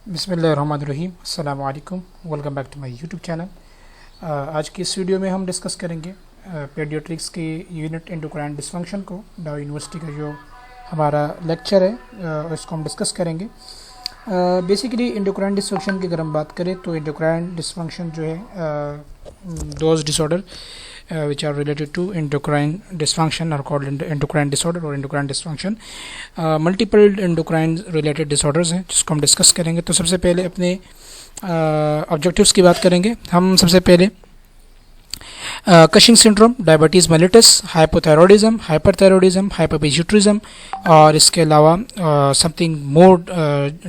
बिस्मिल्लाहिर्रहमानिर्रहीम अस्सलामु अलैकुम। Welcome back to my YouTube channel. आज की इस वीडियो में हम डिस्कस करेंगे पेडियाट्रिक्स के यूनिट एंडोक्राइन डिसफंक्शन को। डाउ यूनिवर्सिटी का जो हमारा लेक्चर है इसको हम डिस्कस करेंगे। बेसिकली एंडोक्राइन डिसफंक्शन की अगर हम बात करें तो एंडोक्राइन डिसफंक्शन जो है those disorder which are related to endocrine dysfunction are called endocrine disorder और endocrine dysfunction। Multiple endocrine related disorders हैं जिसको हम डिस्कस करेंगे। तो सबसे पहले अपने ऑब्जेक्टिव्स की बात करेंगे। हम सबसे पहले Cushing syndrome, diabetes mellitus, hypothyroidism, hyperthyroidism, hyperpituitarism और इसके अलावा समथिंग मोर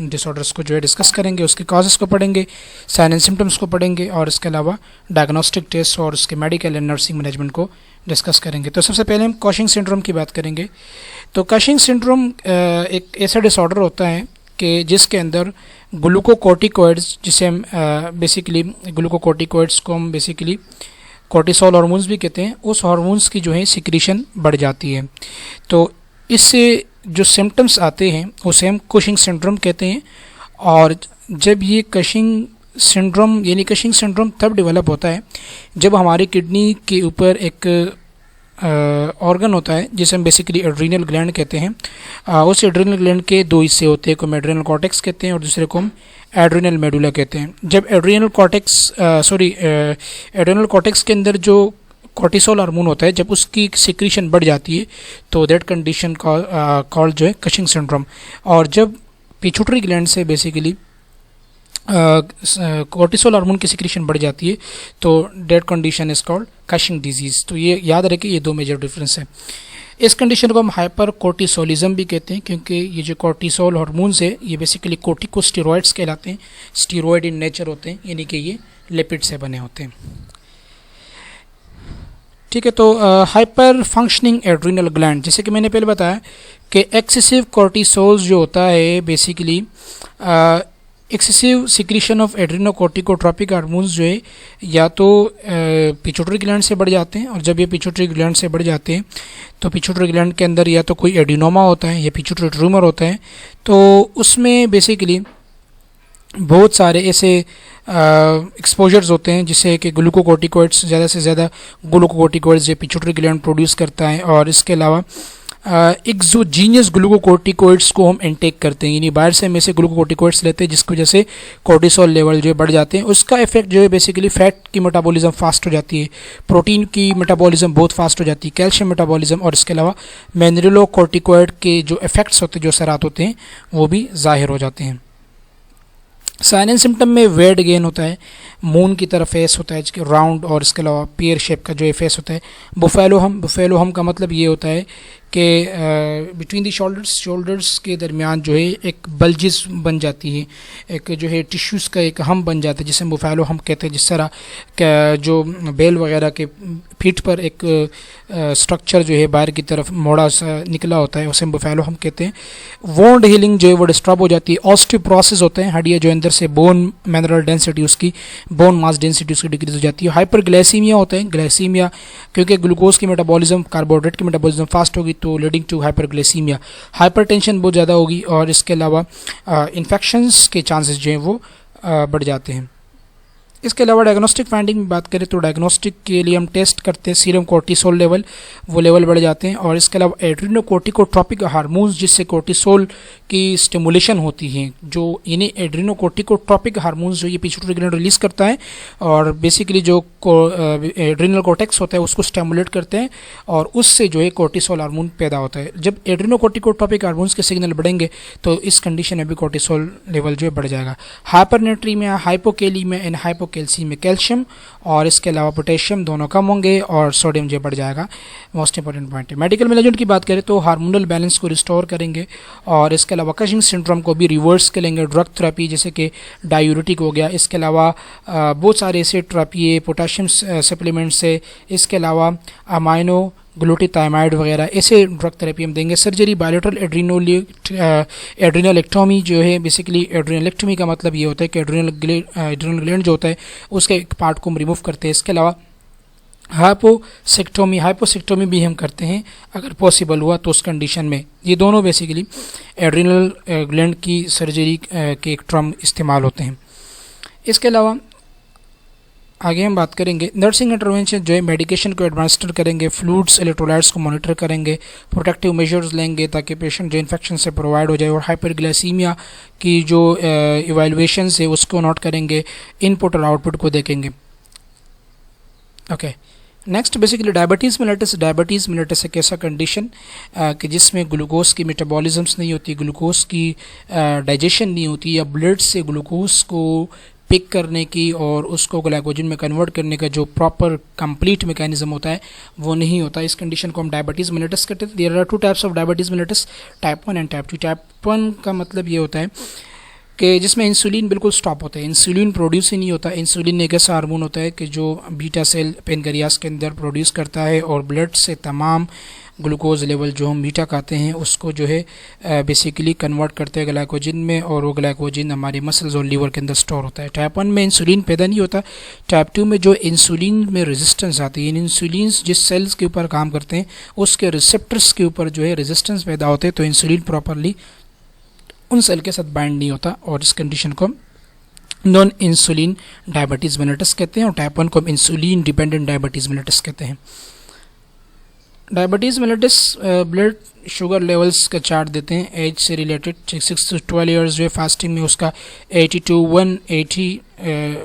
डिसऑर्डर्स को जो है डिस्कस करेंगे। उसके कॉजेस को पढ़ेंगे, साइन एंड सिम्टम्स को पढ़ेंगे और इसके अलावा डायग्नोस्टिक टेस्ट और उसके मेडिकल एंड नर्सिंग मैनेजमेंट को डिस्कस करेंगे। तो सबसे पहले हम कशिंग सिंड्रोम की बात करेंगे। तो कशिंग सिंड्रोम एक ऐसा डिसऑर्डर होता है कि जिसके अंदर ग्लूकोकोर्टिकोइड्स, जिसे हम बेसिकली ग्लूकोकोर्टिकोइड्स को हम बेसिकली कोर्टिसोल हार्मोन्स भी कहते हैं, उस हार्मोन्स की जो है सिक्रीशन बढ़ जाती है। तो इससे जो सिम्टम्स आते हैं उसे हम कशिंग सिंड्रोम कहते हैं। और जब ये कशिंग सिंड्रोम तब डेवलप होता है जब हमारी किडनी के ऊपर एक ऑर्गन होता है जिसे हम बेसिकली एड्रीनल ग्लैंड कहते हैं। उस एड्रीनल ग्लैंड के दो हिस्से होते हैं, को हम एड्रीनल कॉर्टेक्स कहते हैं और दूसरे को हम एड्रीनल मेडुला कहते हैं। जब एड्रीनल कॉर्टेक्स के अंदर जो कोर्टिसोल हार्मोन होता है, जब उसकी सिक्रीशन बढ़ जाती है तो दैट कंडीशन कॉल्ड जो है कशिंग सिंड्रोम। और जब पिट्यूटरी ग्लैंड से बेसिकली कोर्टिसोल हार्मोन की सिक्रीशन बढ़ जाती है तो that condition is called Cushing disease. तो ये याद रखें, ये दो मेजर डिफरेंस है। इस कंडीशन को हम हाइपर कोर्टिसोलिज्म भी कहते हैं क्योंकि ये जो कोर्टिसोल हार्मोन्स है ये बेसिकली कोर्टिकोस्टेरॉइड्स कहलाते हैं, स्टेरॉइड इन नेचर होते हैं, यानी कि ये लिपिड से बने होते हैं। ठीक है, तो हाइपर फंक्शनिंग एड्रीनल ग्लैंड, जैसे कि मैंने पहले बताया कि एक्सेसिव कोर्टिसोल जो होता है basically excessive secretion of adrenocorticotropic hormones जो है या तो पिट्यूटरी ग्लैंड से बढ़ जाते हैं, और जब ये पिट्यूटरी ग्लैंड से बढ़ जाते हैं तो पिट्यूटरी ग्लैंड के अंदर या तो कोई एडिनोमा होता है या पिट्यूटरी ट्यूमर होता है। तो उसमें बेसिकली बहुत सारे ऐसे एक्सपोजर्स होते हैं जिससे कि ग्लूकोकोर्टिकोइड्स, ज़्यादा से ज़्यादा ग्लूकोकोर्टिकोइड्स जो पिट्यूटरी ग्लैंड प्रोड्यूस करता है, और इसके अलावा एक्सोजीनियस ग्लूकोकोर्टिकोइड्स को हम इनटेक करते हैं, यानी बाहर से हम ऐसे ग्लूकोकोर्टिकोइड्स लेते हैं जिसकी वजह से कोर्टिसोल लेवल जो है बढ़ जाते हैं। उसका इफेक्ट जो है बेसिकली फैट की मेटाबॉलिज्म फास्ट हो जाती है, प्रोटीन की मेटाबॉलिज्म बहुत फास्ट हो जाती है, कैल्शियम मेटाबॉलिज्म, और इसके अलावा मिनरलोकोर्टिकोइड के जो इफेक्ट्स होते हैं, जो असरात होते हैं, वो भी जाहिर हो जाते हैं। साइन एंड सिम्टम में वेट गेन होता है, मून की तरफ फेस होता है जिसके राउंड, और इसके अलावा पेयर शेप का जो फेस होता है। बुफेलो हम का मतलब ये होता है कि बिटवीन दी शोल्डर्स के दरमियान जो है एक बल्जिस बन जाती है, एक जो है टिश्यूज़ का एक हम बन जाता है जिसे बुफेलो हम कहते हैं। जिस तरह जो बेल वगैरह के पीठ पर एक स्ट्रक्चर जो है बाहर की तरफ मोड़ा सा निकला होता है उसे बुफेलो हम कहते हैं। वोंड हीलिंग जो है वो डिस्टर्ब हो जाती है। ऑस्टियोपोरोसिस होते हैं, हड्डियाँ जो अंदर से बोन मिनरल डेंसिटी उसकी बोन मास डेंसिटी उसकी डिक्रीज हो जाती है। हाइपरग्लाइसीमिया होता है, ग्लाइसीमिया क्योंकि ग्लूकोज की मेटाबॉलिज्म, कार्बोहाइड्रेट की मेटाबॉलिज्म फास्ट होगी तो लीडिंग टू हाइपरग्लाइसीमिया। हाइपरटेंशन बहुत ज़्यादा होगी और इसके अलावा इन्फेक्शंस के चांसेस जो हैं वो बढ़ जाते हैं। इसके अलावा डायग्नोस्टिक फाइंडिंग में बात करें तो डायग्नोस्टिक के लिए हम टेस्ट करते हैं सीरम कोर्टिसोल लेवल, वो लेवल बढ़ जाते हैं, और इसके अलावा एड्रीनोकोर्टिकोट्रॉपिक हार्मोन्स जिससे कोर्टिसोल की स्टिमुलेशन होती है, जो यानी एड्रीनोकोर्टिकोट्रॉपिक हार्मोन्स जो ये पिट्यूटरी ग्लैंड रिलीज करता है और बेसिकली जो एड्रीनल कॉर्टेक्स होता है उसको स्टिमुलेट करते हैं और उससे जो है कोर्टिसोल हार्मोन पैदा होता है। जब एड्रीनोकोर्टिकोट्रॉपिक हार्मोन्स के सिग्नल बढ़ेंगे तो इस कंडीशन में भी कोर्टिसोल लेवल जो है बढ़ जाएगा। हाइपरनेट्रीमिया, हाइपोकेलीमिया एंड हाइपोकैल्सीमिया में कैल्शियम और इसके अलावा पोटेशियम दोनों कम होंगे और सोडियम जो बढ़ जाएगा। मोस्ट इंपॉर्टेंट पॉइंट है। मेडिकल मैनेजमेंट की बात करें तो हार्मोनल बैलेंस को रिस्टोर करेंगे और इसके अलावा कशिंग सिंड्रोम को भी रिवर्स करेंगे। ड्रग थेरेपी जैसे कि डायूरेटिक हो गया, इसके अलावा बहुत सारे ऐसे थेरेपी है पोटेशियम सप्लीमेंट से, इसके अलावा अमाइनो ग्लूटाथाइमाइड वगैरह ऐसे ड्रग थेरेपी हम देंगे। सर्जरी बायलेटरल एड्रीनलेक्टोमी जो है, बेसिकली एड्रीनलेक्टोमी का मतलब ये होता है कि एड्रीनल ग्लैंड जो होता है उसके एक पार्ट को हम रिमूव करते हैं। इसके अलावा हाइपोसेक्टोमी भी हम करते हैं अगर पॉसिबल हुआ तो उस कंडीशन में। ये दोनों बेसिकली एड्रिनल ग्लैंड की सर्जरी के एक टर्म इस्तेमाल होते हैं। इसके अलावा आगे हम बात करेंगे नर्सिंग इंटरवेंशन जो है मेडिकेशन को एडमिनिस्टर करेंगे, फ्लूइड्स इलेक्ट्रोलाइट्स को मॉनिटर करेंगे, प्रोटेक्टिव मेजर्स लेंगे ताकि पेशेंट जो इन्फेक्शन से प्रोवाइड हो जाए, और हाइपरग्लाइसीमिया की जो इवैल्यूएशन है उसको नोट करेंगे, इनपुट और आउटपुट को देखेंगे। Okay, next basically diabetes mellitus एक ऐसा कंडीशन कि जिसमें ग्लूकोज की मेटाबॉलिज्म्स नहीं होती, ग्लूकोज की डाइजेशन नहीं होती, या ब्लड से ग्लूकोज को पिक करने की और उसको ग्लाइकोजन में कन्वर्ट करने का जो प्रॉपर कंप्लीट मैकेनिज्म होता है वो नहीं होता। इस कंडीशन को हम डायबिटीज़ मिलेटस कहते हैं। There are two types of diabetes mellitus, type 1 and type 2। Type 1 का मतलब ये होता है कि जिसमें इंसुलिन बिल्कुल स्टॉप होता है, इंसुलिन प्रोड्यूस ही नहीं होता। इंसुलिन एक ऐसा हार्मोन होता है कि जो बीटा सेल पेनक्रियास के अंदर प्रोड्यूस करता है और ब्लड से तमाम ग्लूकोज लेवल जो हम मीठा खाते हैं उसको जो है बेसिकली कन्वर्ट करते हैं ग्लाइकोजन में, और वो ग्लाइकोजन हमारे मसल्स और लीवर के अंदर स्टोर होता है। टाइप 1 में इंसुलिन पैदा नहीं होता। टाइप 2 में जो इंसुलिन में रेजिस्टेंस आती है, इंसुलिन जिस सेल्स के ऊपर काम करते हैं उसके रिसेप्टर्स के ऊपर जो है रेजिस्टेंस पैदा होते हैं, तो इंसुलिन प्रॉपरली उन सेल के साथ बाइंड नहीं होता, और इस कंडीशन को नॉन इंसुलिन डायबिटीज़ मिलेटस कहते हैं। और टाइप 1 को हम इंसुलिन डिपेंडेंट डायबिटीज़ मिलेटस कहते हैं। Diabetes mellitus blood sugar levels का चार्ट देते हैं एज से रिलेटेड। 6 to 12 ईयर्स जो है फास्टिंग में उसका 80 to 180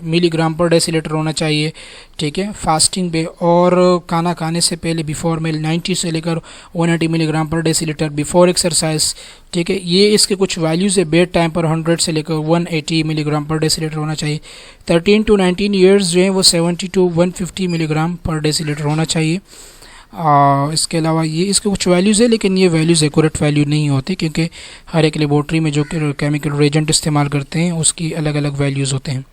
मिलीग्राम पर डेसीलीटर होना चाहिए, ठीक है, फास्टिंग पे। और खाना खाने से पहले बिफोर मील 90 से लेकर 180 मिलीग्राम पर डेसीलीटर बिफोर एक्सरसाइज, ठीक है। ये इसके कुछ वैल्यूज़ है। बेड टाइम पर 100 से लेकर 180 मिलीग्राम पर डेसीलीटर होना चाहिए। 13 to 19 ईयर्स जो है वो 70 to 150 मिलीग्राम पर डेसीलीटर होना चाहिए। इसके अलावा ये इसके कुछ वैल्यूज़ है, लेकिन ये वैल्यूज़ एक्यूरेट वैल्यू नहीं होती क्योंकि हर एक लेबोरेटरी में जो केमिकल रिएजेंट इस्तेमाल करते हैं उसकी अलग अलग वैल्यूज़ होते हैं।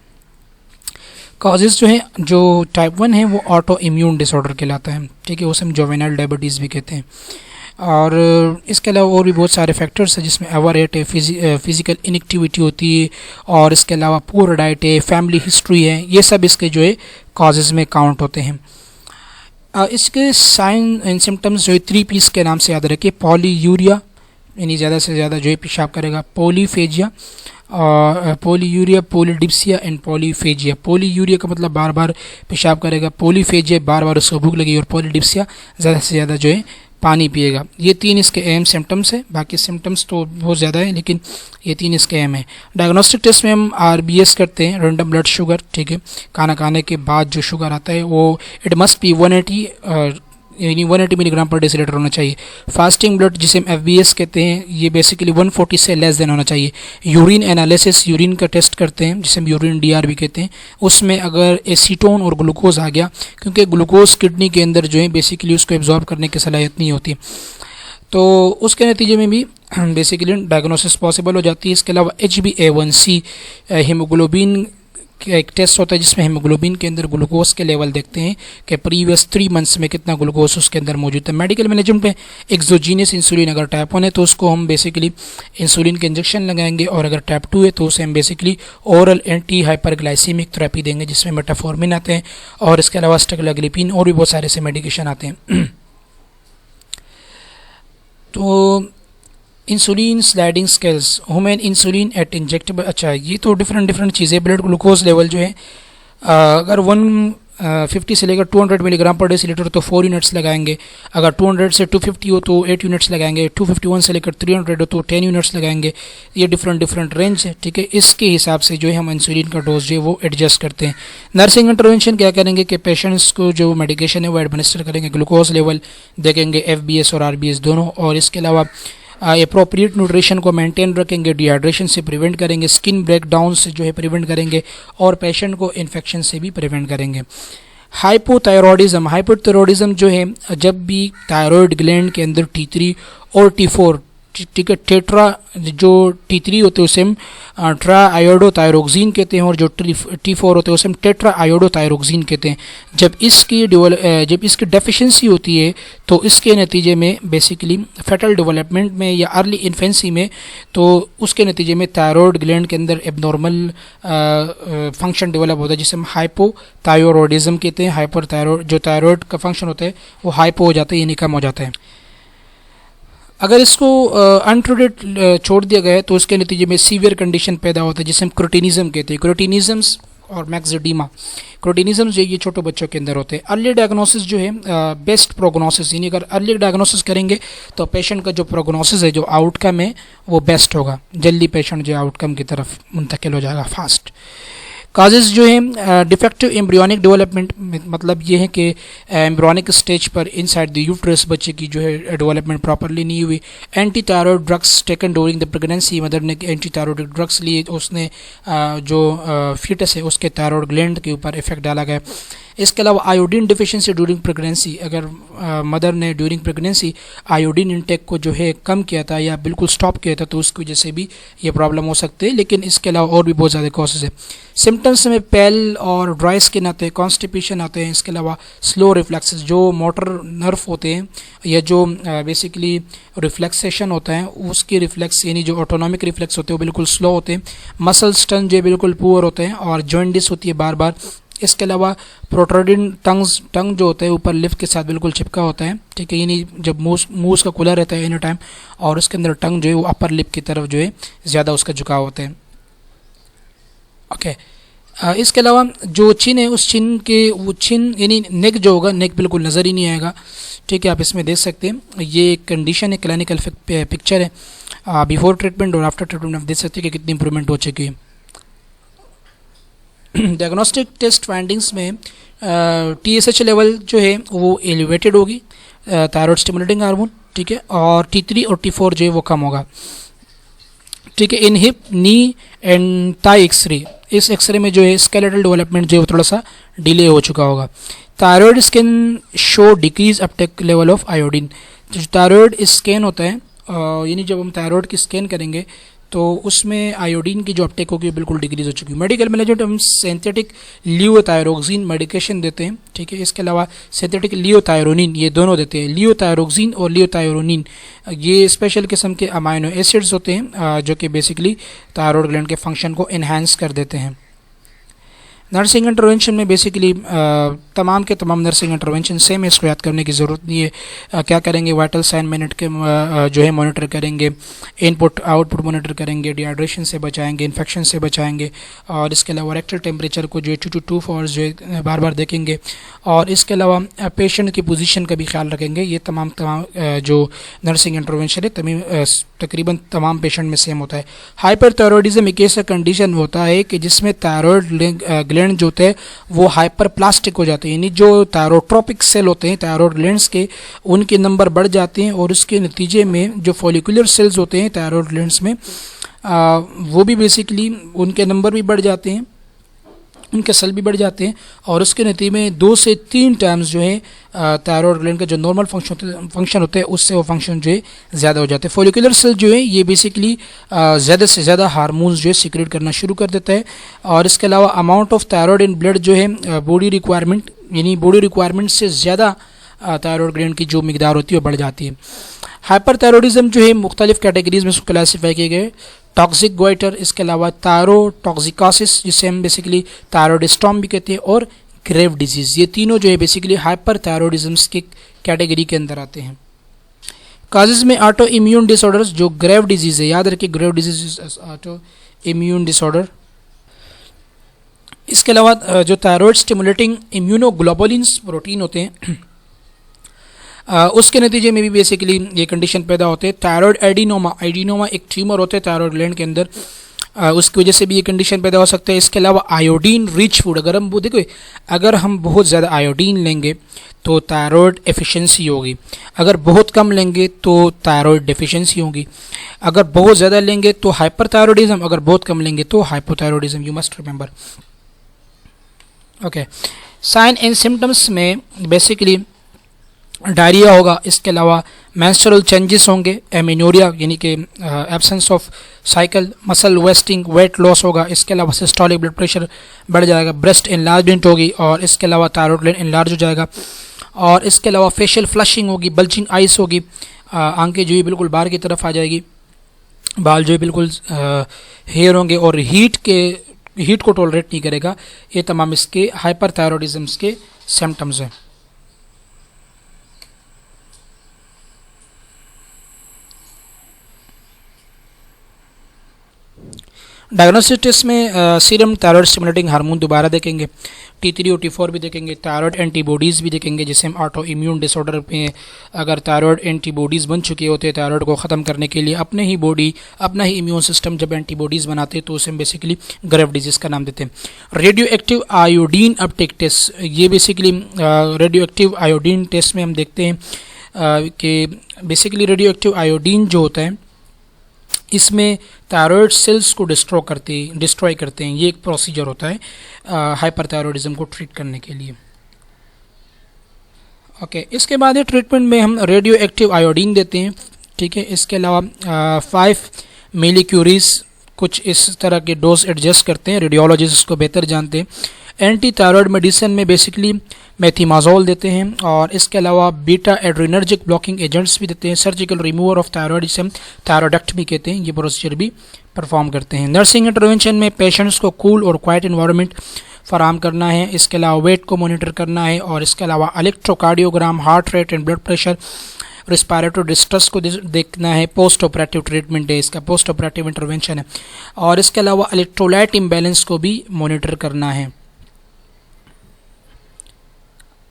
कॉजेज़ जो है, जो टाइप 1 है वो ऑटो इम्यून डिसऑर्डर कहलाता है, ठीक है, उसे हम जोवेनाइल डायबिटीज़ भी कहते हैं। और इसके अलावा और भी बहुत सारे फैक्टर्स हैं जिसमें ओवरवेट है, फिज़िकल इनएक्टिविटी होती है, और इसके अलावा पुअर डाइट है, फैमिली हिस्ट्री है, ये सब इसके जो है कॉजेज़ में काउंट होते हैं। इसके साइन एंड सिम्टम्स जो है 3 P's के नाम से याद रखिए। पॉलीयूरिया यानी ज़्यादा से ज़्यादा जो है पेशाब करेगा, polyphagia, polyuria, polydipsia and polyphagia. Polyuria का मतलब बार बार पेशाब करेगा, पॉलीफेजिया बार बार उसको भूख लगेगी, और पॉलीडिप्सिया ज़्यादा से ज़्यादा जो है पानी पिएगा। ये 3 इसके अहम सिम्टम्स है, बाकी सिम्टम्स तो बहुत ज़्यादा है लेकिन ये 3 इसके अहम है। डायग्नोस्टिक टेस्ट में हम RBS करते हैं, रैंडम ब्लड शुगर, ठीक है। खाना खाने के बाद जो शुगर आता है वो इट मस्ट बी 180 मिलीग्राम पर डेसीलीटर होना चाहिए। फास्टिंग ब्लड जिसे हम FBS कहते हैं ये बेसिकली 140 से लेस देन होना चाहिए। यूरिन एनालिसिस, यूरिन का टेस्ट करते हैं जिसे हम यूरिन DR भी कहते हैं, उसमें अगर एसीटोन और ग्लूकोज आ गया, क्योंकि ग्लूकोज किडनी के अंदर जो है बेसिकली उसको एब्जॉर्ब करने की सलाहियत नहीं होती, तो उसके नतीजे में भी बेसिकली डायग्नोसिस पॉसिबल हो जाती है। इसके अलावा HbA1c हीमोग्लोबिन एक टेस्ट होता है जिसमें हीमोग्लोबिन के अंदर ग्लूकोज के लेवल देखते हैं कि प्रीवियस 3 मंथ्स में कितना ग्लूकोज उसके अंदर मौजूद है। मेडिकल मैनेजमेंट में एक्सोजीनियस इंसुलिन अगर टाइप 1 है तो उसको हम बेसिकली इंसुलिन के इंजेक्शन लगाएंगे, और अगर टाइप 2 है तो उसे हम basically oral anti hyperglycaemic therapy देंगे जिसमें मेटाफॉर्मिन आते हैं, और इसके अलावा स्टेगलाग्लिपिन और भी बहुत सारे से मेडिकेशन आते हैं। तो insulin sliding scales, human insulin at injectable, अच्छा ये तो डिफरेंट चीज़ें। ब्लड ग्लूकोज लेवल जो है अगर 150 से लेकर 200 मिलीग्राम पर डेसीलीटर तो 4 यूनिट्स लगाएंगे, अगर 200 से 250 हो तो 8 यूनिट्स लगाएंगे, 251 से लेकर 300 हो तो 10 यूनिट्स लगाएंगे। ये डिफरेंट रेंज है, ठीक है। इसके हिसाब से जो है हम इंसुलिन का डोज जो है वो एडजस्ट करते हैं। नर्सिंग इंटरवेंशन क्या करेंगे कि पेशेंट्स को जो मेडिकेशन है वो एडमिनिस्टर करेंगे, ग्लूकोज लेवल देखेंगे, FBS और RBS दोनों, और इसके अलावा अप्रोप्रिएट न्यूट्रिशन को मेंटेन रखेंगे, डिहाइड्रेशन से प्रिवेंट करेंगे, स्किन ब्रेकडाउन से जो है प्रिवेंट करेंगे, और पेशेंट को इन्फेक्शन से भी प्रिवेंट करेंगे। हाइपोथायरॉयडिज्म जो है जब भी थायराइड ग्लैंड के अंदर T3 और T4 ठीक है। टेट्रा जो T3 होते हैं उसे हम ट्रा आयोडोथायरोक्सिन कहते हैं, और जो T4 होते हैं उसे हम टेट्रा आयोडोथायरोक्सिन कहते हैं। जब इसकी डेफिशिएंसी होती है तो इसके नतीजे में बेसिकली फेटल डेवलपमेंट में या अर्ली इन्फेंसी में, तो उसके नतीजे में थायराइड ग्लैंड के अंदर एबनॉर्मल फंक्शन डेवलप होता है, जिसे हम हाइपोथायरॉयडिज्म कहते हैं। जो थायराइड का फंक्शन होता है वो हाइपो हो जाता है, यानी कम हो जाता है। अगर इसको अनट्रीटेड छोड़ दिया गया है तो उसके नतीजे में सीवियर कंडीशन पैदा होता है, जिसे हम क्रोटिनिज्म कहते हैं। क्रोटिनिज्म्स और मैक्सिडीमा। क्रोटिनिज्म जो ये छोटे बच्चों के अंदर होते हैं। अर्ली डायग्नोसिस जो है बेस्ट प्रोग्नोसिस, यानी अगर अर्ली डायग्नोसिस करेंगे तो पेशेंट का जो प्रोग्नोसिस है, जो आउटकम है वो बेस्ट होगा, जल्दी पेशेंट जो आउटकम की तरफ मुंतकिल हो जाएगा फास्ट। काजेज जो है डिफेक्टिव एम्ब्रियोनिक डेवलपमेंट, मतलब ये है कि एम्ब्रियोनिक स्टेज पर इनसाइड द यूट्रस बच्चे की जो है डेवलपमेंट प्रॉपरली नहीं हुई। Anti thyroid drugs taken during the pregnancy, mother ने एंटी थायराइड ड्रग्स लिए, उसने जो फीटस है उसके थायराइड ग्लैंड के ऊपर इफेक्ट डाला गया। इसके अलावा आयोडीन डिफिशिएंसी ड्यूरिंग प्रेगनेंसी, अगर मदर ने ड्यूरिंग प्रेगनेंसी आयोडीन इंटेक को जो है कम किया था या बिल्कुल स्टॉप किया था तो उसकी वजह से भी ये प्रॉब्लम हो सकती है। लेकिन इसके अलावा और भी बहुत ज़्यादा कॉजेज है। सिम्टम्स में पेल और ड्राई स्किन आते हैं, कॉन्स्टिपेशन आते हैं। इसके अलावा स्लो रिफ्लेक्सेस, जो मोटर नर्व होते हैं या जो बेसिकली रिफ्लेक्सेशन होता है उसकी रिफ्लेक्स, यानी जो ऑटोनॉमिक रिफ्लेक्स होते हैं वो बिल्कुल स्लो होते हैं। मसल स्टन जो बिल्कुल पुअर होते हैं, और जॉइंटिस होती है बार बार। इसके अलावा प्रोट्रूडिंग टंग जो होता है ऊपर लिफ्ट के साथ बिल्कुल चिपका होता है, ठीक है, यानी जब मुंह उसका खुला रहता है एनी टाइम, और उसके अंदर टंग जो है वो अपर लिप की तरफ जो है ज़्यादा उसका झुकाव होता है। ओके। इसके अलावा जो चिन है उस चिन के वो चिन यानी नेक जो होगा, नेक बिल्कुल नज़र ही नहीं आएगा, ठीक है। आप इसमें देख सकते हैं ये कंडीशन है, क्लिनिकल पिक्चर है बिफोर ट्रीटमेंट और आफ्टर ट्रीटमेंट। आप देख सकते हैं कि कितनी इंप्रूवमेंट हो चुकी है। डायग्नोस्टिक टेस्ट फाइंडिंग्स में TSH लेवल जो है वो एलिवेटेड होगी, थायराइड स्टिमुलेटिंग हार्मोन, ठीक है, और T3 और T4 जो है वो कम होगा, ठीक है। In hip, knee and thigh X-ray, इस एक्सरे में जो है स्केलेटल डेवलपमेंट जो है वो थोड़ा सा डिले हो चुका होगा। Thyroid scan show decrease Uptake level of iodine. जो थायराइड स्कैन होता है, यानी जब हम थायराइड की स्कैन करेंगे तो उसमें आयोडीन की जो अपटेक होगी बिल्कुल डिक्रीज हो चुकी है। मेडिकल मैनेजमेंट हम सिंथेटिक लियोथायरोक्सिन मेडिकेशन देते हैं, ठीक है। इसके अलावा सिंथेटिक लियोथायरोनिन, ये दोनों देते हैं। लियोथायरोक्सिन और लियोथायरोनिन ये स्पेशल किस्म के अमाइनो एसिड्स होते हैं जो कि बेसिकली थायराइड ग्लैंड के फंक्शन को इन्हांस कर देते हैं। नर्सिंग इंटरवेंशन में बेसिकली तमाम के तमाम नर्सिंग इंटरवेंशन सेम है, इसको याद करने की ज़रूरत नहीं है। क्या करेंगे, वाइटल साइन मिनट के जो है मॉनिटर करेंगे, इनपुट आउटपुट मॉनिटर करेंगे, डिहाइड्रेशन से बचाएंगे, इन्फेक्शन से बचाएंगे, और इसके अलावा रेक्टल टेम्परेचर को जो है 2 to 2 आवर्स जो है बार बार देखेंगे, और इसके अलावा पेशेंट की पोजीशन का भी ख्याल रखेंगे। ये तमाम जो नर्सिंग इंटरवेंशन है तकरीबन तमाम पेशेंट में सेम होता है। हाइपरथायरॉयडिज्म एक ऐसा कंडीशन होता है कि जिसमें थायराइड ग्लैंड जो होते हैं वो हाइपर प्लास्टिक हो जाते हैं, यानी जो थायरोट्रोपिक सेल होते हैं थायराइड ग्लैंड्स के, उनके नंबर बढ़ जाते हैं, और उसके नतीजे में जो फॉलिकुलर सेल्स होते हैं थायराइड ग्लैंड्स में वो भी बेसिकली उनके नंबर भी बढ़ जाते हैं, उनके सेल भी बढ़ जाते हैं, और उसके नतीजे में 2 से 3 टाइम्स जो है थायराइड ग्लैंड का जो नॉर्मल फंक्शन होता है उससे वो फंक्शन जो है ज़्यादा हो जाते हैं। फॉलिकुलर सेल जो है ये बेसिकली ज़्यादा से ज़्यादा हार्मोन्स जो है सीक्रेट करना शुरू कर देता है, और इसके अलावा amount of thyroid in blood जो है बॉडी रिक्वायरमेंट, यानी बॉडी रिक्वायरमेंट से ज़्यादा थायराइड ग्लैंड की जो मिकदार होती है वो बढ़ जाती है। हाइपरथायरॉयडिज्म जो है मुख्तलिफ कैटेगरीज में इसको क्लासीफाई किए गए। टॉक्सिक गोइटर, इसके अलावा थायरोटॉक्सिकोसिस जिसे हम बेसिकली थायरॉयडिस्टॉम भी कहते हैं, और ग्रेव डिजीज़, ये तीनों जो है बेसिकली हाइपरथायरॉयडिज्म्स की कैटेगरी के अंदर आते हैं। काजेज में ऑटो इम्यून डिसऑर्डर्स, जो ग्रेव डिजीज़ है, याद रखिए Grave disease auto immune disorder. इसके अलावा जो थायराइड स्टिमुलेटिंग इम्यूनोग्लोबुलिन्स प्रोटीन होते हैं उसके नतीजे में भी बेसिकली ये कंडीशन पैदा होते हैं। थायराइड एडिनोमा एक ट्यूमर होता है थायराइड ग्लैंड के अंदर, उसकी वजह से भी ये कंडीशन पैदा हो सकता है। इसके अलावा आयोडीन रिच फूड, अगर हम बहुत ज़्यादा आयोडीन लेंगे तो थायराइड एफिशिएंसी होगी, अगर बहुत कम लेंगे तो थायराइड डेफिशिएंसी होगी, अगर बहुत ज़्यादा लेंगे तो हाइपरथायरॉयडिज्म, अगर बहुत कम लेंगे तो hypothyroidism. You must remember. Okay, sign and symptoms में बेसिकली डायरिया होगा, इसके अलावा मेंस्ट्रुअल चेंजेस होंगे, एमिनोरिया यानी कि absence of cycle, muscle wasting, weight loss होगा, इसके अलावा सिस्टोलिक ब्लड प्रेशर बढ़ जाएगा, ब्रेस्ट इनलार्जमेंट होगी और इसके अलावा थायराइड ग्लैंड इनलार्ज हो जाएगा और इसके अलावा फेशियल फ्लशिंग होगी, बल्जिंग आइस होगी, आंखें जो है बिल्कुल बाहर की तरफ आ जाएगी, बाल जो है बिल्कुल हेयर होंगे और हीट को टॉलरेट नहीं करेगा। ये तमाम इसके हाइपरथायरॉयडिज्म के सिम्टम्स हैं। डायग्नोस्टिक टेस्ट में सीरम थायराइड स्टिमुलेटिंग हार्मोन दोबारा देखेंगे, T3 और T4 भी देखेंगे, थायराइड एंटीबॉडीज़ भी देखेंगे, जिसे हम ऑटो इम्यून डिसऑर्डर में अगर थायराइड एंटीबॉडीज़ बन चुके होते हैं थायराइड को ख़त्म करने के लिए, अपने ही बॉडी अपना ही इम्यून सिस्टम जब एंटीबॉडीज़ बनाते हैं तो उसे हम बेसिकली ग्रेव डिजीज़ का नाम देते हैं। Radio active iodine uptake test, ये basically radio active iodine test में हम देखते हैं कि बेसिकली रेडियो एक्टिव आयोडीन जो होता है इसमें थायराइड सेल्स को डिस्ट्रॉय करते हैं। ये एक प्रोसीजर होता है हाइपरथायरॉयडिज्म को ट्रीट करने के लिए। ओके, इसके बाद ये ट्रीटमेंट में हम रेडियो एक्टिव आयोडीन देते हैं, ठीक है। इसके अलावा 5 मिलीक्यूरीज कुछ इस तरह के डोज एडजस्ट करते हैं, रेडियोलॉजिस्ट इसको बेहतर जानते हैं। एंटी थायराइड मेडिसिन में बेसिकली मेथिमाजोल देते हैं और इसके अलावा बीटा एड्रेनर्जिक ब्लॉकिंग एजेंट्स भी देते हैं। सर्जिकल रिमूवर ऑफ थायराइड, जिसे हम थायरोइडेक्टमी कहते हैं, ये प्रोसीजर भी परफॉर्म करते हैं। नर्सिंग इंटरवेंशन में पेशेंट्स को कूल और क्वाइट इन्वायरमेंट फराहम करना है, इसके अलावा वेट को मॉनिटर करना है और इसके अलावा electrocardiogram, heart rate and blood pressure, respiratory distress को देखना है। पोस्ट ऑपरेटिव ट्रीटमेंट है इसका, पोस्ट ऑपरेटिव इंटरवेंशन है और इसके अलावा इलेक्ट्रोलाइट इम्बैलेंस को भी मॉनिटर करना है।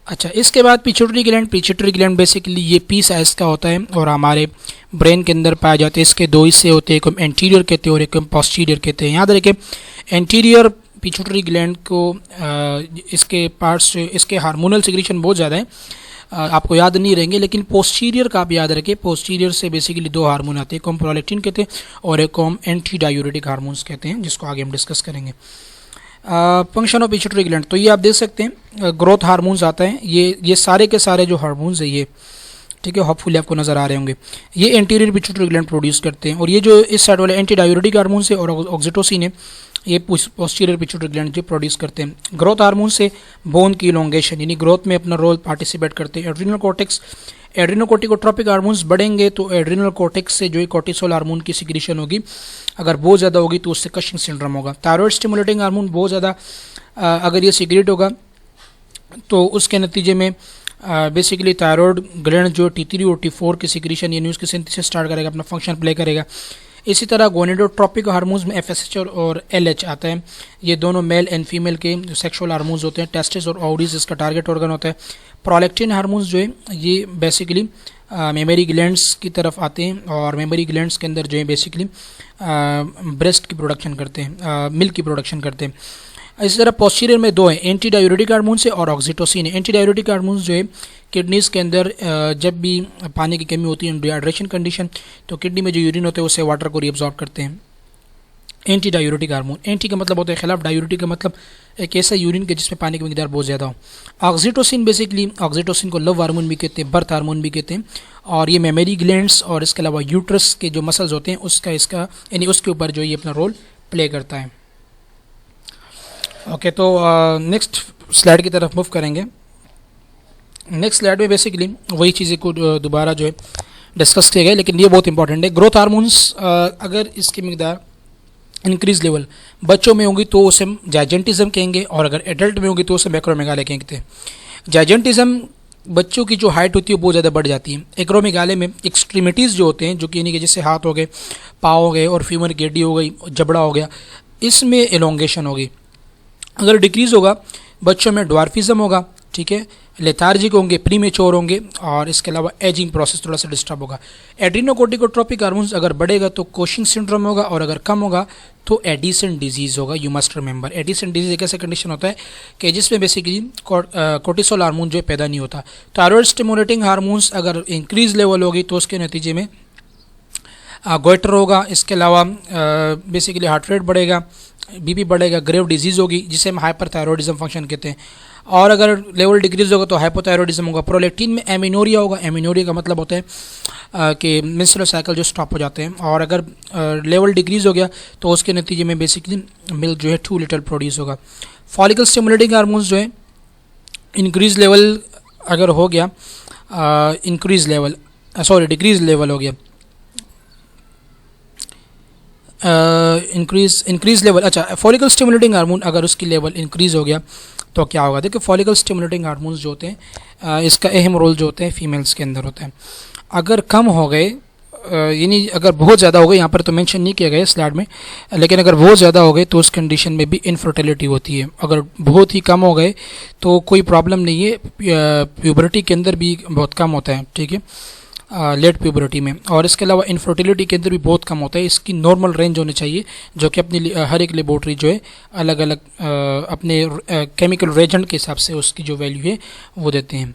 अच्छा, इसके बाद पिट्यूटरी ग्लैंड बेसिकली ये पी साइज का होता है और हमारे ब्रेन के अंदर पाए जाते हैं। इसके दो हिस्से होते हैं, एक हम एंटीरियर कहते हैं और एक हम पोस्टीरियर कहते हैं। याद रखें, एंटीरियर पिट्यूटरी ग्लैंड को इसके पार्ट्स, इसके हार्मोनल सिक्रीशन बहुत ज़्यादा है, आपको याद नहीं रहेंगे, लेकिन पोस्टीरियर का आप याद रखें। पोस्टीरियर से बेसिकली 2 हार्मोन आते हैं, एक को हम प्रोलैक्टिन कहते हैं और एक को हम एंटी डायूरेटिक हार्मोन्स कहते हैं, जिसको आगे हम डिस्कस करेंगे। फंक्शन ऑफ पिट्यूटरी ग्लैंड, तो ये आप देख सकते हैं ग्रोथ हार्मोन्स आता है, ये सारे के सारे जो हार्मोन्स है ये, ठीक है, होपफुली आपको नज़र आ रहे होंगे, ये एंटीरियर पिट्यूटरी ग्लैंड प्रोड्यूस करते हैं। और ये जो इस साइड वाले एंटी डायूरेटिक हार्मोन्स है और ऑक्सीटोसिन है, ये पोस्टीरियर पिट्यूटरी ग्लैंड जो प्रोड्यूस करते हैं। ग्रोथ हार्मोन से बोन की इलोंगेशन यानी ग्रोथ में अपना रोल पार्टिसिपेट करते हैं। एड्रिनल कॉर्टेक्स, एड्रिनोकोर्टिकोट्रोपिक हार्मोन्स बढ़ेंगे तो एड्रिनल कॉर्टेक्स से जो है कॉर्टिसोल हार्मोन की सिक्रीशन होगी, अगर बहुत ज़्यादा होगी तो उससे कशिंग सिंड्रोम होगा। थायराइड स्टिमुलेटिंग हार्मोन बहुत ज़्यादा अगर ये सिक्रेट होगा तो उसके नतीजे में बेसिकली थायराइड ग्लैंड जो T3 और T4 की सिक्रीशन यानी उसकी सिंथेसिस स्टार्ट करेगा, अपना फंक्शन प्ले करेगा। इसी तरह गोनेडोट्रोपिक हार्मोन्स में FSH और LH आता है, ये दोनों मेल एंड फीमेल के जो सेक्सुअल हार्मोन्स होते हैं। टेस्टिस और ओवरीज इसका टारगेट ऑर्गन होता है। प्रोलैक्टिन हार्मोन्स जो है ये बेसिकली मेमरी ग्लैंड्स की तरफ आते हैं और मेमरी ग्लैंड्स के अंदर जो है बेसिकली ब्रेस्ट की प्रोडक्शन करते हैं, मिल्क की प्रोडक्शन करते हैं। इसी तरह पोस्टीरियर में 2 हैं, एंटी डायूरेटिक हार्मोन्स है और ऑक्सीटोसिन है। एंटी डायूरेटिक हार्मोन्स जो है किडनीज़ के अंदर जब भी पानी की कमी होती है, डिहाइड्रेशन कंडीशन, तो किडनी में जो यूरिन होते हैं उससे वाटर को रीअब्जॉर्ब करते हैं। एंटी डायूरेटिक हार्मोन, एंटी का मतलब होता है खिलाफ, डायूरेटिक का मतलब एक ऐसा यूरिन के जिसमें पानी की मकदार बहुत ज़्यादा हो। ऑक्सीटोसिन बेसिकली, ऑक्सीटोसिन को लव हार्मोन भी कहते हैं, बर्थ हार्मोन भी कहते हैं और ये मेमरी ग्लैंड्स और इसके अलावा यूट्रस के जो मसल्स होते हैं इसका यानी उसके ऊपर जो ये अपना रोल प्ले करता है। ओके, तो नेक्स्ट स्लाइड की तरफ मूव करेंगे। नेक्स्ट स्लाइड में बेसिकली वही चीज़ें को दोबारा जो है डिस्कस किया गया, लेकिन ये बहुत इंपॉर्टेंट है। ग्रोथ हार्मोन्स अगर इसकी मकदार इंक्रीज लेवल बच्चों में होगी तो उसे हम जाइजेंटिज्म कहेंगे और अगर एडल्ट में होगी तो उसे मैक्रोमेगाले कहते हैं। जाइजेंटिज्म बच्चों की जो हाइट होती है वो बहुत ज़्यादा बढ़ जाती है। एक्रोमेगाले में एक्सट्रीमिटीज़ जो होते हैं, जो कि यानी कि जैसे हाथ हो गए, पाँव हो गए और फीमर की हड्डी हो गई, जबड़ा हो गया, इसमें एलोंगेशन होगी। अगर डिक्रीज़ होगा बच्चों में ड्वार्फिज्म होगा, ठीक है, लेथार्जिक होंगे, प्रीमेच्योर होंगे और इसके अलावा एजिंग प्रोसेस थोड़ा सा डिस्टर्ब होगा। एड्रिनोकोर्टिकोट्रोपिक हार्मोन्स अगर बढ़ेगा तो कोशिंग सिंड्रोम होगा और अगर कम होगा तो एडिसन डिजीज़ होगा। You must remember, Edison disease एक ऐसा कंडीशन होता है कि जिसमें बेसिकली कोर्टिसोल हार्मोन जो है पैदा नहीं होता। थायराइड स्टिमुलेटिंग हार्मोन्स अगर इंक्रीज लेवल होगी तो उसके नतीजे में गोइटर होगा, इसके अलावा बेसिकली हार्ट रेट बढ़ेगा, बीपी बढ़ेगा, ग्रेव डिजीज़ होगी जिसे हम हाइपरथायरॉयडिज्म फंक्शन कहते हैं। और अगर लेवल डिक्रीज होगा तो हाइपोथायरॉयडिज्म होगा। प्रोलैक्टिन में एमिनोरिया होगा, एमिनोरिया का मतलब होता है कि मेंस्ट्रुअल साइकिल जो स्टॉप हो जाते हैं। और अगर लेवल डिक्रीज हो गया तो उसके नतीजे में बेसिकली मिल्क जो है टू लिटर प्रोड्यूस होगा। फॉलिकल स्टिमुलेटिंग हार्मोन्स जो है इंक्रीज लेवल अगर हो गया, डिक्रीज लेवल हो गया, इंक्रीज लेवल, अच्छा फॉलिकल स्टिमुलेटिंग हार्मोन अगर उसकी लेवल इंक्रीज हो गया तो क्या होगा। देखिए फॉलिकल स्टिमुलेटिंग हार्मोन्स जो होते हैं इसका अहम रोल जो होते हैं फीमेल्स के अंदर होता है। अगर कम हो गए, यानी अगर बहुत ज़्यादा हो गए, यहाँ पर तो मेंशन नहीं किया गया स्लाइड में, लेकिन अगर बहुत ज़्यादा हो गए तो उस कंडीशन में भी इनफर्टिलिटी होती है। अगर बहुत ही कम हो गए तो कोई प्रॉब्लम नहीं है, प्यूबर्टी के अंदर भी बहुत कम होता है, ठीक है, लेट प्यूबर्टी में। और इसके अलावा इनफर्टिलिटी के अंदर भी बहुत कम होता है। इसकी नॉर्मल रेंज होनी चाहिए जो कि अपनी हर एक लेबोरेटरी जो है अलग अलग अपने केमिकल रेजेंट के हिसाब से उसकी जो वैल्यू है वो देते हैं।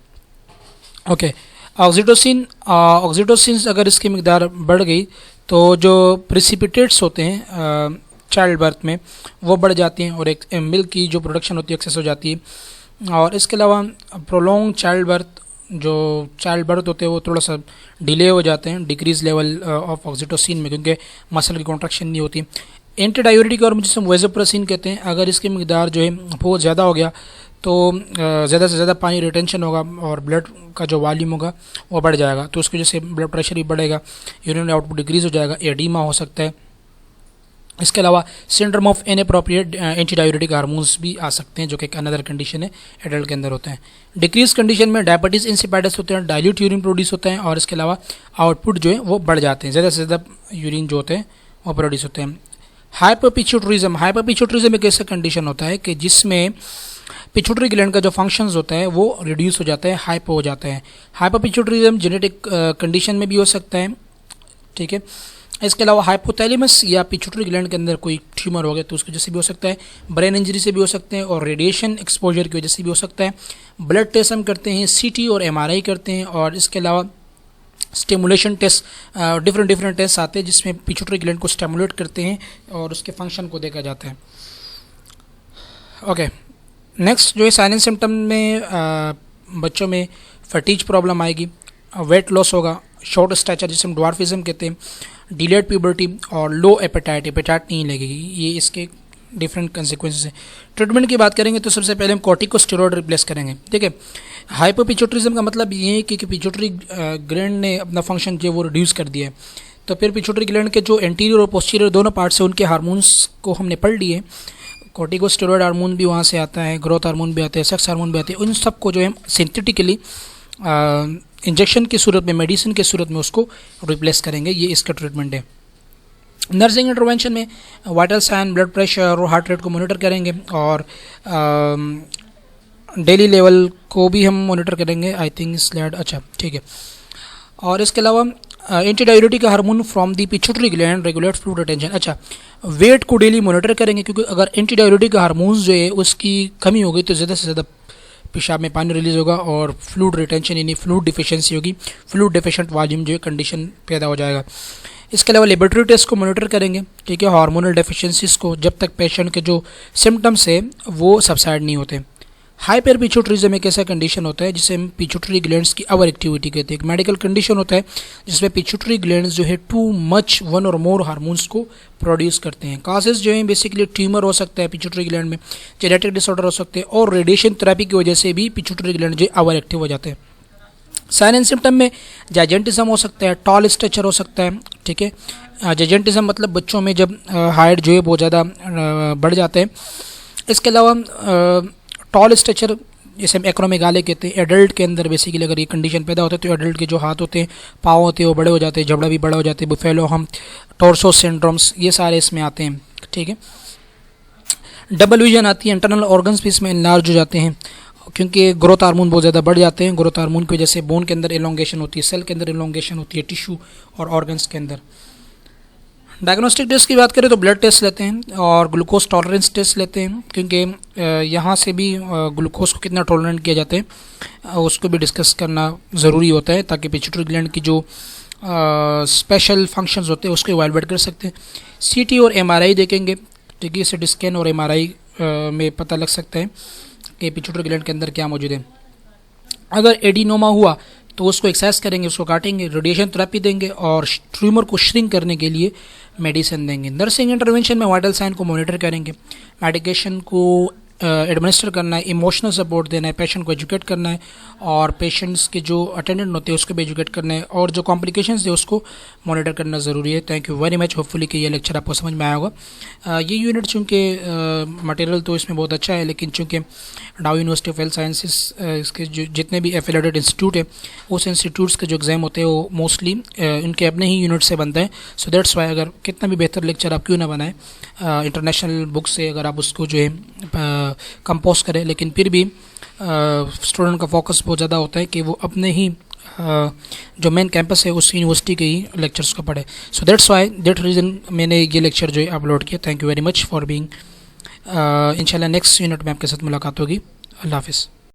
ओके, ऑक्सीटोसिन अगर इसकी मिकदार बढ़ गई तो जो प्रिसिपिटेट्स होते हैं चाइल्ड बर्थ में वो बढ़ जाती हैं और एक मिल्क की जो प्रोडक्शन होती है एक्सेस हो जाती है। और इसके अलावा प्रोलॉन्ग चाइल्ड बर्थ होते हैं वो थोड़ा सा डिले हो जाते हैं डिक्रीज लेवल ऑफ ऑक्सीटोसिन में, क्योंकि मसल की कॉन्ट्रैक्शन नहीं होती। एंटी डायूरेटिक और जिसे हम वेज़ोप्रेसिन कहते हैं, अगर इसकी मिकदार जो है बहुत ज़्यादा हो गया तो ज़्यादा से ज़्यादा पानी रिटेंशन होगा और ब्लड का जो वॉल्यूम होगा वो बढ़ जाएगा, तो उसकी वजह से ब्लड प्रेशर भी बढ़ेगा, यूरिनरी आउटपुट डिक्रीज हो जाएगा, एडीमा हो सकता है। इसके अलावा syndrome of inappropriate anti diuretic hormones भी आ सकते हैं जो कि एक अनदर कंडीशन है, एडल्ट के अंदर होते हैं। डिक्रीज कंडीशन में डायबिटीज इंसिपिडस होते हैं, डाइल्यूट यूरिन प्रोड्यूस होता है और इसके अलावा आउटपुट जो है वो बढ़ जाते हैं, ज़्यादा से ज़्यादा यूरिन जो होते हैं वो प्रोड्यूस होते हैं। हाइपोपिट्यूटरिज्म एक ऐसा कंडीशन होता है कि जिसमें पिट्यूटरी ग्लैंड का जो फंक्शंस होता है वो रिड्यूस हो जाता है, हाइपो हो जाता है। हाइपोपिट्यूटरिज्म जेनेटिक कंडीशन में भी हो सकता है, ठीक है। इसके अलावा हाइपोथैलेमस या पिट्यूटरी ग्लैंड के अंदर कोई ट्यूमर हो गया तो उसकी वजह से भी हो सकता है, ब्रेन इंजरी से भी हो सकते हैं और रेडिएशन एक्सपोजर की वजह से भी हो सकता है। ब्लड टेस्ट हम करते हैं, सीटी और एमआरआई करते हैं और इसके अलावा स्टिमुलेशन टेस्ट, डिफरेंट टेस्ट आते हैं जिसमें पिट्यूटरी ग्लैंड को स्टिमुलेट करते हैं और उसके फंक्शन को देखा जाता है। ओके, नेक्स्ट जो है साइलेंट सिम्टम में बच्चों में फटीज प्रॉब्लम आएगी, वेट लॉस होगा, शॉर्ट स्टैचर जिसे हम ड्वार्फिज्म कहते हैं, डिलेड प्यूबर्टी और लो एपेटाइट नहीं लगेगी। ये इसके डिफरेंट कंसिक्वेंसेस हैं। ट्रीटमेंट की बात करेंगे तो सबसे पहले हम कॉर्टिकोस्टेरॉइड रिप्लेस करेंगे, ठीक है। हाइपोपिट्यूटरिज्म का मतलब ये है कि पिट्यूटरी ग्लैंड ने अपना फंक्शन जो वो रिड्यूस कर दिया है, तो फिर पिट्यूटरी ग्लैंड के जो एंटीरियर और पोस्टीरियर दोनों पार्ट्स हैं उनके हार्मोन्स को हमने पढ़ लिए। कॉर्टिकोस्टेरॉइड हार्मोन भी वहाँ से आता है, ग्रोथ हार्मोन भी आते हैं, सेक्स हार्मोन भी आते हैं, उन सबको जो है सिंथेटिकली इंजेक्शन की सूरत में, मेडिसिन की सूरत में उसको रिप्लेस करेंगे। ये इसका ट्रीटमेंट है। नर्सिंग इंटरवेंशन में वाइटल साइन, ब्लड प्रेशर और हार्ट रेट को मॉनिटर करेंगे और डेली लेवल को भी हम मॉनिटर करेंगे। आई थिंक स्लाइड, अच्छा ठीक है। और इसके अलावा anti diuretic hormone from the pituitary gland regulate fluid retention. अच्छा, वेट को डेली मॉनिटर करेंगे क्योंकि अगर एंटी डायूरेटिक हार्मोन्स जो है उसकी कमी हो गई तो ज़्यादा से ज़्यादा पेशाब में पानी रिलीज होगा और फ्लूइड रिटेंशन यानी फ्लूइड डिफिशिएंसी होगी, फ्लूइड डिफिशिएंट वॉल्यूम जो है कंडीशन पैदा हो जाएगा। इसके अलावा लेबोरेटरी टेस्ट को मॉनिटर करेंगे, ठीक है, हार्मोनल डेफिशिएंसीज को, जब तक पेशेंट के जो सिम्टम्स है वो सबसाइड नहीं होते। हाइपर पिट्यूटरिज्म एक ऐसा कंडीशन होता है जिसे हम पिट्यूटरी ग्लैंड्स की ओवर एक्टिविटी कहते हैं। एक मेडिकल कंडीशन होता है जिसमें पिट्यूटरी ग्लैंड्स जो है टू मच वन और मोर हार्मोन्स को प्रोड्यूस करते हैं। काजेस जो है बेसिकली ट्यूमर हो सकता है पिट्यूटरी ग्लैंड में, जेनेटिक डिसऑर्डर हो सकते हैं और रेडिएशन थेरेपी की वजह से भी पिट्यूटरी ग्लैंड जो ओवर एक्टिव हो जाते हैं। साइन एंड सिम्टम में जाइजेंटिज्म हो सकता है, टॉल स्ट्रेचर हो सकता है, ठीक है। जाइजेंटिज्म मतलब बच्चों में जब हाइट जो है बहुत ज़्यादा बढ़ जाते हैं। इसके अलावा टॉल स्ट्रेचर जैसे हम एक्रोमेगाले कहते हैं, एडल्ट के अंदर बेसिकली अगर ये कंडीशन पैदा होता है तो एडल्ट के जो हाथ होते हैं, पाँव होते हैं वो बड़े हो जाते हैं, जबड़ा भी बड़ा हो जाते हैं, बुफेलो हम, टॉर्सो सिंड्रोम्स, ये सारे इसमें आते हैं, ठीक है। डबल विजन आती है, इंटरनल ऑर्गन्स भी इसमें इनलार्ज हो जाते हैं क्योंकि ग्रोथ हार्मोन बहुत ज़्यादा बढ़ जाते हैं। ग्रोथ हार्मोन की वजह से बोन के अंदर एलोंगेशन होती है, सेल के अंदर एलोंगेशन होती है, टिश्यू और ऑर्गन्स के अंदर। डायग्नोस्टिक टेस्ट की बात करें तो ब्लड टेस्ट लेते हैं और ग्लूकोज टॉलरेंस टेस्ट लेते हैं क्योंकि यहाँ से भी ग्लूकोज को कितना टॉलरेंट किया जाता है उसको भी डिस्कस करना ज़रूरी होता है ताकि पिट्यूटरी ग्लैंड की जो स्पेशल फंक्शंस होते हैं उसको इवैल्यूएट कर सकते हैं। सीटी और एमआरआई देखेंगे, ठीक है, सीटी स्कैन और एमआरआई में पता लग सकता है कि पिट्यूटरी ग्लैंड के अंदर क्या मौजूद है। अगर एडिनोमा हुआ तो उसको एक्सरसाइज करेंगे, उसको काटेंगे, रेडिएशन थेरेपी देंगे और ट्यूमर को श्रिंक करने के लिए मेडिसिन देंगे। नर्सिंग इंटरवेंशन में वाइटल साइन को मॉनिटर करेंगे, मेडिकेशन को एडमिनिस्टर करना है, इमोशनल सपोर्ट देना है, पेशेंट को एजुकेट करना है और पेशेंट्स के जो अटेंडेंट होते हैं उसको भी एजुकेट करना है और जो कॉम्प्लिकेशंस है उसको मॉनिटर करना ज़रूरी है। Thank you very much. Hopefully कि ये लेक्चर आपको समझ में आया होगा। ये यूनिट चूँकि मटेरियल तो इसमें बहुत अच्छा है, लेकिन चूँकि डाउ यूनिवर्सिटी ऑफ हेल्थ साइंसेस इसके जो जितने भी एफिलेटेड इंस्टीट्यूट है उस इंस्टीट्यूट्स के जो एग्ज़ाम होते हैं वो मोस्टली इनके अपने ही यूनिट से बनते हैं। सो दैट्स वाई अगर कितना भी बेहतर लेक्चर आप क्यों ना बनाएं, इंटरनेशनल बुक से अगर आप उसको जो है कंपोज करें, लेकिन फिर भी स्टूडेंट का फोकस बहुत ज़्यादा होता है कि वो अपने ही जो मेन कैंपस है उस यूनिवर्सिटी के ही लेक्चर्स को पढ़े। So that's why that reason मैंने ये लेक्चर जो है अपलोड किया। Thank you very much for being. इंशाल्लाह नेक्स्ट यूनिट में आपके साथ मुलाकात होगी। अल्लाह हाफिज़।